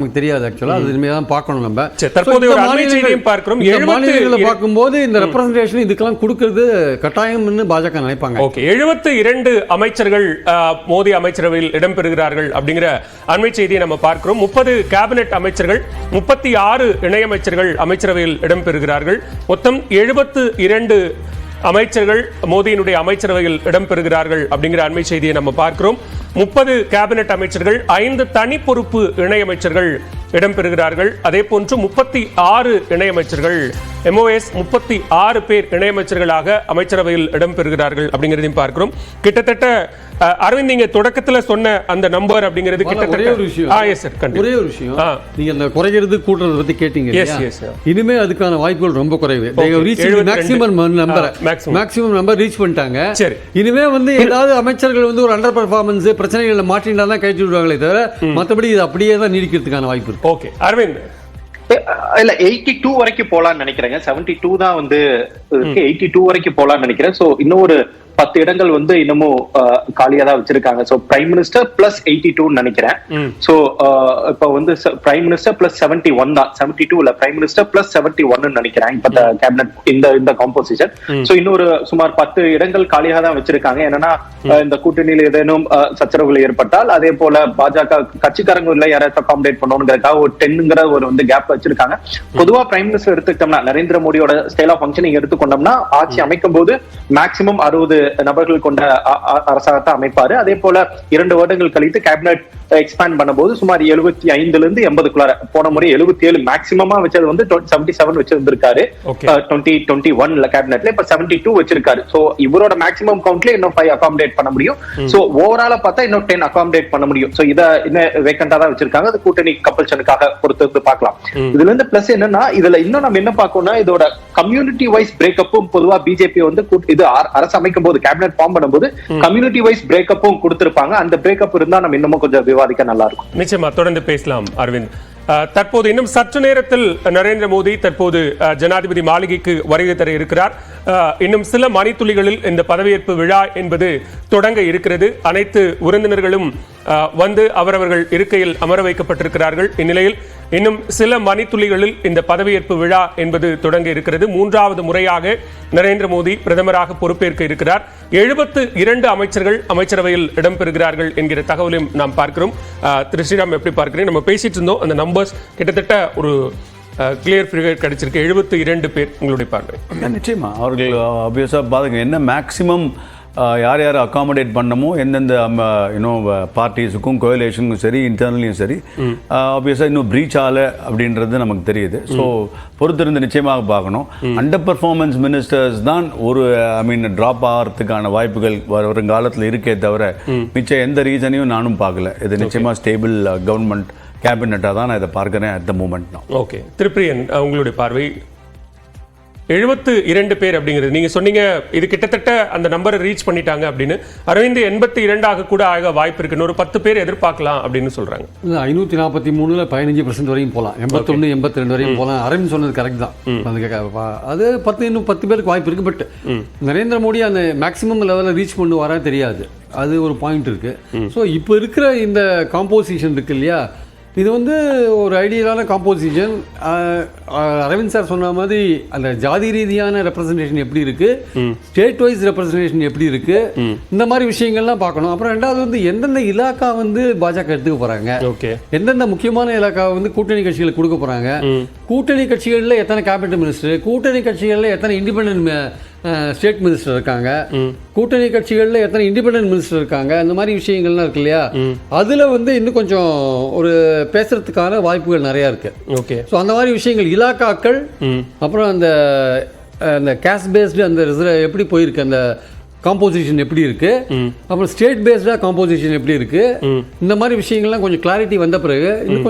நமக்கு தெரியாது ஆக்சுவலா அது இனிமே தான் பார்க்கணும் நம்ம. தற்போதைய ஒரு அண்மை செய்தியையும் பார்க்கிறோம். மாநிலங்களை பார்க்கும்போது இந்த ரெப்ரசன்டேஷன் இதுக்கெல்லாம் கொடுக்கிறது கட்டாயம்னு பாஜக நினைப்பாங்க. ஓகே, 72 அமைச்சர்கள் மோடி அமைச்சரவையில் இடம்பெறுகிறார்கள் அப்படிங்கிற அண்மை செய்தியை நம்ம பார்க்கிறோம். 30 கேபினெட் அமைச்சர்கள், 36 இணையமைச்சர்கள் அமைச்சரவையில் இடம்பெறுகிறார்கள். மொத்தம் 72 அமைச்சர்கள் மோடியினுடைய அமைச்சரவையில் இடம்பெறுகிறார்கள் அப்படிங்கிற அண்மை செய்தியை நம்ம பார்க்கிறோம். 30 கேபினெட் அமைச்சர்கள், 5 தனி பொறுப்பு இணையமைச்சர்கள் இடம்பெறுகிறார்கள். அதே போன்று 36 இணையமைச்சர்கள், MOS 36 பேர் இணையமைச்சர்களாக அமைச்சரவையில் இடம்பெறுகிறார்கள் அப்படிங்கிறதையும் பார்க்கிறோம். கிட்டத்தட்ட அரவிந்த் நீங்க தொடக்கத்துல சொன்ன அந்த நம்பர் அப்படிங்கிறது கிட்டத்தட்ட ஒரே ஒரு விஷயம். நீங்க அந்த குறைகிறது கூட்டுறது பத்தி கேட்டீங்க. இனிமே அதுக்கான வாய்ப்புகள் ரொம்ப குறைவு. மேக்ஸிமம் நம்பர் ரீச் பண்ணிட்டாங்க. இனிமே வந்து ஏதாவது அமைச்சர்கள் வந்து ஒரு அண்டர் பெர்ஃபார்மன்ஸ் பிரச்சனைகளை மாற்றினா தான் கைட்டு விடுவாங்களே தவிர மற்றபடி இது அப்படியே தான் நீடிக்கிறதுக்கான வாய்ப்பு இருக்கு. ஓகே அரவிந்த், இல்ல 82 வரைக்கும் போலான்னு நினைக்கிறேங்க. 72 தான் வந்து 82 வரைக்கும் போலான்னு நினைக்கிறேன். சோ இன்னும் ஒரு 10 இடங்கள் வந்து இன்னமும் காலியா தான் வச்சிருக்காங்க. சோ பிரைம் மினிஸ்டர் பிளஸ் 82 நினைக்கிறேன். சோ இப்ப வந்து பிரைம் மினிஸ்டர் பிளஸ் 71 தான், 72 இல்ல, பிரைம் மினிஸ்டர் பிளஸ் 71 நினைக்கிறேன் இப்ப கேபினட் இந்த காம்போசிஷன். சோ இன்னொரு சுமார் 10 இடங்கள் காலியாக தான் வச்சிருக்காங்க. என்னன்னா இந்த கூட்டணியில் ஏதேனும் சச்சரவுகள் ஏற்பட்டால், அதே போல பாஜக கட்சிக்காரங்க இல்ல யாராச்சும் அகாமடேட் பண்ணணுங்கிறதுக்காக ஒரு 10ங்கிற ஒரு வந்து கேப் வச்சிருக்காங்க. பொதுவா பிரைம் மினிஸ்டர் எடுத்துக்கிட்டோம்னா, நரேந்திர மோடியோட ஸ்டைல் ஆஃப் ஃபங்க்ஷனிங் எடுத்துக்கொண்டோம்னா, ஆட்சி அமைக்கும் போது மேக்சிமம் 60 நபர்கள் கொண்ட அரசாங்கத்தை அமைப்பாரு. அதே போல 2 வருடங்கள் கழித்து கேபினட் எக்ஸ்பேண்ட் பண்ணும்போது சுமார் 75ல இருந்து 80க்குள்ளார, போன முறை 77 மேக்சிமமா வச்சது வந்து 77 வச்சிருந்திருக்காரு 2021ல கேபினட்ல. இப்ப 72 வச்சிருக்காரு. சோ இவரோட மேக்சிமம் கவுண்ட்ல இன்னும் 5 அகாமடேட் பண்ண முடியும். சோ ஓவராலா பார்த்தா இன்னும் 10 அகாமடேட் பண்ண முடியும். சோ இத இன்னும் வேக்கண்டா தான் வச்சிருக்காங்க. அது கூட்டணி கம்பல்ஷனுக்காக பொறுத்து பார்க்கலாம். இதுல இருந்து பிளஸ் என்னன்னா, இதுல இன்னும் நம்ம என்ன பார்க்கணும்னா, இதோட கம்யூனிட்டி வைஸ் பிரேக்கப்பும் பொதுவா பிஜேபி வந்து இது அரசு அமைக்கும் போது கேபினட் ஃபார்ம் பண்ணும்போது கம்யூனிட்டி வைஸ் பிரேக்கப்பும் கொடுத்திருப்பாங்க. அந்த பிரேக்கப் இருந்தா நம்ம இன்னமும் கொஞ்சம் விவாதிக்க நல்லா இருக்கும். நிச்சயமா தொடர்ந்து பேசலாம் அரவிந்த். தற்போது இன்னும் சற்று நேரத்தில் நரேந்திர மோடி தற்போது ஜனாதிபதி மாளிகைக்கு வருகை தர இருக்கிறார். இன்னும் சில மணித்துளிகளில் இந்த பதவியேற்பு விழா என்பது தொடங்க இருக்கிறது. அனைத்து விருந்தினர்களும் வந்து அவரவர்கள் இருக்கையில் அமர வைக்கப்பட்டிருக்கிறார்கள். இந்நிலையில் இன்னும் சில மணித்துளிகளில் இந்த பதவியேற்பு விழா என்பது தொடங்க இருக்கிறது. 3வது முறையாக நரேந்திர மோடி பிரதமராக பொறுப்பேற்க இருக்கிறார். 72 அமைச்சர்கள் அமைச்சரவையில் இடம்பெறுகிறார்கள் என்கிற தகவலையும் நாம் பார்க்கிறோம். திரு ஸ்ரீராம் எப்படி பார்க்கிறேன்? நம்ம பேசிட்டு இருந்தோம், அந்த நம்பர்ஸ் கிட்டத்தட்ட ஒரு கிளியர் ஃபிகர் கிடைச்சிருக்கு. 72 பேர். உங்களுடைய பார்வை? நிச்சயமா அவர்கள் ஆப்வியஸாக பாருங்க, என்ன மேக்சிமம் யார் யார் அகாமடேட் பண்ணமோ எந்தெந்த பார்ட்டிஸுக்கும் கோயலேஷனுக்கும் சரி இன்டர்னலையும் சரி ஆப்வியஸாக இன்னும் ப்ரீச் ஆகலை அப்படின்றது நமக்கு தெரியுது. ஸோ பொறுத்திருந்து நிச்சயமாக பார்க்கணும். அண்டர் பர்ஃபார்மன்ஸ் மினிஸ்டர்ஸ் தான் ஒரு ட்ராப் ஆகிறதுக்கான வாய்ப்புகள் வருங்காலத்தில் இருக்கே தவிர மிச்சம் எந்த ரீசனையும் நானும் பார்க்கல. இது நிச்சயமாக ஸ்டேபிள் கவர்மெண்ட் கேபினட்டாக தான் நான் இதை பார்க்குறேன் அட் த மூமெண்ட் தான். ஓகே, திருப்பிரியன் உங்களுடைய பார்வை? 72 பேர் அப்படிங்கிறது நீங்க சொன்னீங்க, இது கிட்டத்தட்ட அந்த நம்பரை ரீச் பண்ணிட்டாங்க அப்படின்னு. அரவிந்த் 82 கூட ஆக வாய்ப்பு இருக்கு, ஒரு 10 பேர் எதிர்பார்க்கலாம் அப்படின்னு சொல்றாங்க. 543ல 15% வரையும் போகலாம், 81 82 வரையும் போகலாம். அரவிந்த் சொன்னது கரெக்ட் தான். அது இன்னும் 10 பேருக்கு வாய்ப்பு இருக்கு. பட் நரேந்திர மோடி அந்த மேக்சிமம் லெவலில் ரீச் பண்ணுவாரா தெரியாது. அது ஒரு பாயிண்ட் இருக்கு. ஸோ இப்போ இருக்கிற இந்த காம்போசிஷன் இருக்கு இல்லையா, இது வந்து ஒரு ஐடியலான காம்போசிஷன். அரவிந்த் சார் சொன்ன மாதிரி அந்த ஜாதி ரீதியான ரெப்ரசன்டேஷன் எப்படி இருக்கு, ஸ்டேட் வைஸ் ரெப்ரசன்டேஷன் எப்படி இருக்கு, இந்த மாதிரி விஷயங்கள்லாம் பார்க்கணும். அப்புறம் ரெண்டாவது வந்து எந்தெந்த இலாக்கா வந்து பாஜக எடுத்துக்க போறாங்க, எந்தெந்த முக்கியமான இலாக்கா வந்து கூட்டணி கட்சிகளுக்கு கொடுக்க போறாங்க, கூட்டணி கட்சிகளில் எத்தனை கேபினட் மினிஸ்டர், கூட்டணி கட்சிகளில் எத்தனை இண்டிபெண்டன்ட் ஸ்டேட் மினிஸ்டர் இருக்காங்க, கூட்டணி கட்சிகளில் எத்தனை இண்டிபெண்டன்ட் மினிஸ்டர் இருக்காங்க, அந்த மாதிரி விஷயங்கள்லாம் இருக்கு இல்லையா. அதில் வந்து இன்னும் கொஞ்சம் ஒரு பேசுறதுக்கான வாய்ப்புகள் நிறையா இருக்கு. ஓகே, ஸோ அந்த மாதிரி விஷயங்கள் இலாக்காக்கள், அப்புறம் அந்த கேஸ்ட் பேஸ்டு அந்த எப்படி போயிருக்கு, அந்த காம்போசிஷன் எப்படி இருக்கு, அப்புறம் ஸ்டேட் பேஸ்டாக காம்போசிஷன் எப்படி இருக்கு, இந்த மாதிரி விஷயங்கள்லாம் கொஞ்சம் கிளாரிட்டி வந்த பிறகு இன்னும் கொஞ்சம்